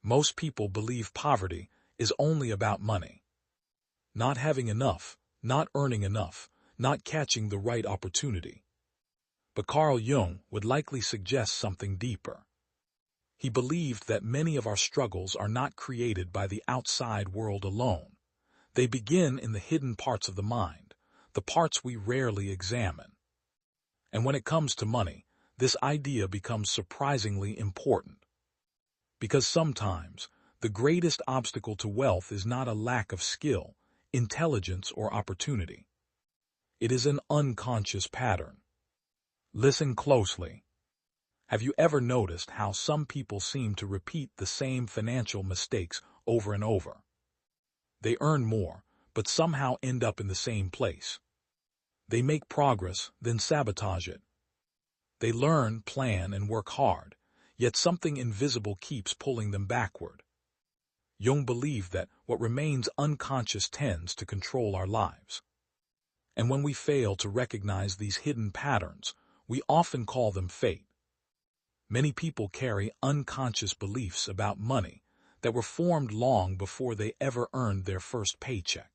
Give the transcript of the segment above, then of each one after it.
Most people believe poverty is only about money. Not having enough, not earning enough, not catching the right opportunity. But Carl Jung would likely suggest something deeper. He believed that many of our struggles are not created by the outside world alone. They begin in the hidden parts of the mind, the parts we rarely examine. And when it comes to money, this idea becomes surprisingly important. Because sometimes, the greatest obstacle to wealth is not a lack of skill, intelligence, or opportunity. It is an unconscious pattern. Listen closely. Have you ever noticed how some people seem to repeat the same financial mistakes over and over? They earn more, but somehow end up in the same place. They make progress, then sabotage it. They learn, plan, and work hard, yet something invisible keeps pulling them backward. Jung believed that what remains unconscious tends to control our lives. And when we fail to recognize these hidden patterns, we often call them fate. Many people carry unconscious beliefs about money that were formed long before they ever earned their first paycheck.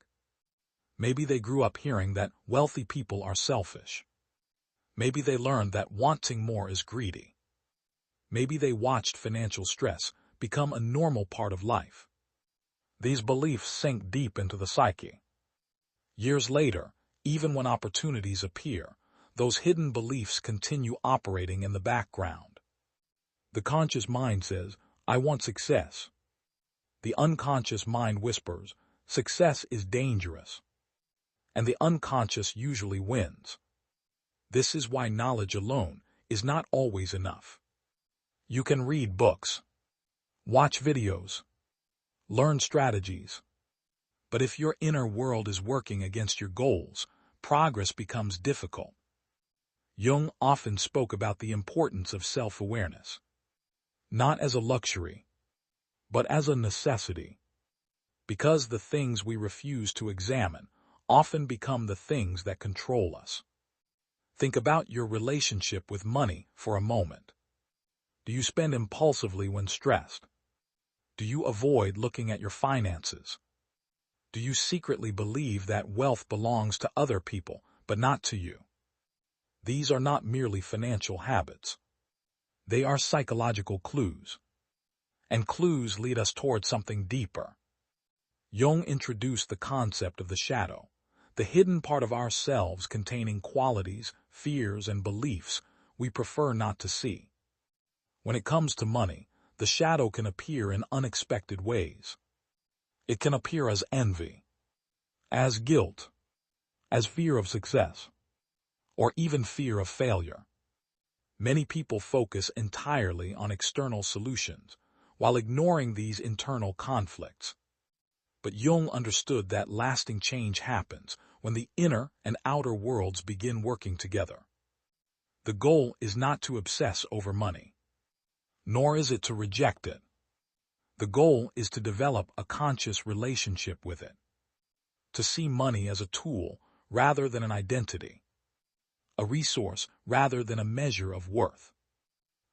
Maybe they grew up hearing that wealthy people are selfish. Maybe they learned that wanting more is greedy. Maybe they watched financial stress become a normal part of life. These beliefs sink deep into the psyche. Years later, even when opportunities appear, those hidden beliefs continue operating in the background. The conscious mind says, "I want success." The unconscious mind whispers, "Success is dangerous." And the unconscious usually wins. This is why knowledge alone is not always enough. You can read books, watch videos, learn strategies. But if your inner world is working against your goals, progress becomes difficult. Jung often spoke about the importance of self-awareness. Not as a luxury, but as a necessity. Because the things we refuse to examine often become the things that control us. Think about your relationship with money for a moment. Do you spend impulsively when stressed? Do you avoid looking at your finances? Do you secretly believe that wealth belongs to other people, but not to you? These are not merely financial habits. They are psychological clues. And clues lead us toward something deeper. Jung introduced the concept of the shadow, the hidden part of ourselves containing qualities, fears, and beliefs we prefer not to see. When it comes to money, the shadow can appear in unexpected ways. It can appear as envy, as guilt, as fear of success, or even fear of failure. Many people focus entirely on external solutions, while ignoring these internal conflicts. But Jung understood that lasting change happens when the inner and outer worlds begin working together. The goal is not to obsess over money, nor is it to reject it. The goal is to develop a conscious relationship with it, to see money as a tool rather than an identity, a resource rather than a measure of worth.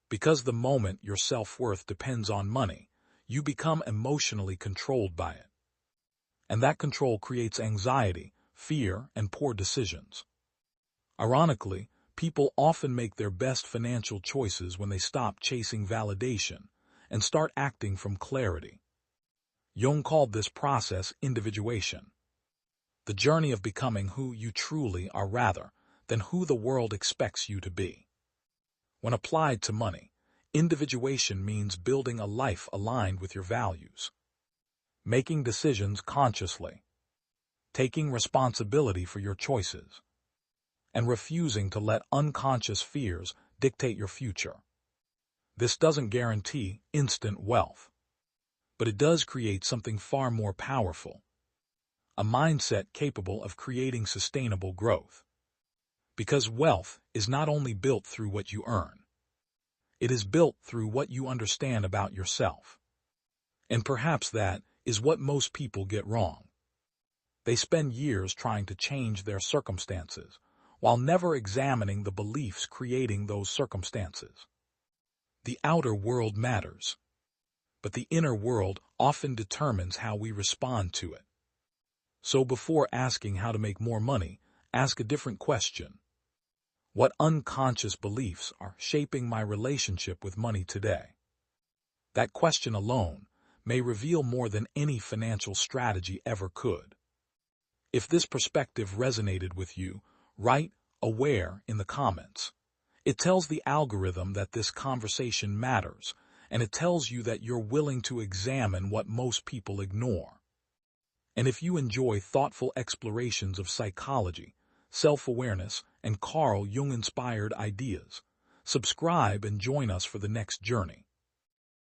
Because the moment your self-worth depends on money, you become emotionally controlled by it. And that control creates anxiety, fear, and poor decisions. Ironically, people often make their best financial choices when they stop chasing validation and start acting from clarity. Jung called this process individuation, the journey of becoming who you truly are rather than who the world expects you to be. When applied to money, individuation means building a life aligned with your values, making decisions consciously, taking responsibility for your choices, and refusing to let unconscious fears dictate your future. This doesn't guarantee instant wealth, but it does create something far more powerful, a mindset capable of creating sustainable growth. Because wealth is not only built through what you earn, it is built through what you understand about yourself. And perhaps that is what most people get wrong. They spend years trying to change their circumstances, while never examining the beliefs creating those circumstances. The outer world matters, but the inner world often determines how we respond to it. So before asking how to make more money, ask a different question. What unconscious beliefs are shaping my relationship with money today? That question alone may reveal more than any financial strategy ever could. If this perspective resonated with you, write "aware" in the comments. It tells the algorithm that this conversation matters, and it tells you that you're willing to examine what most people ignore. And if you enjoy thoughtful explorations of psychology, self-awareness, and Carl Jung-inspired ideas, subscribe and join us for the next journey.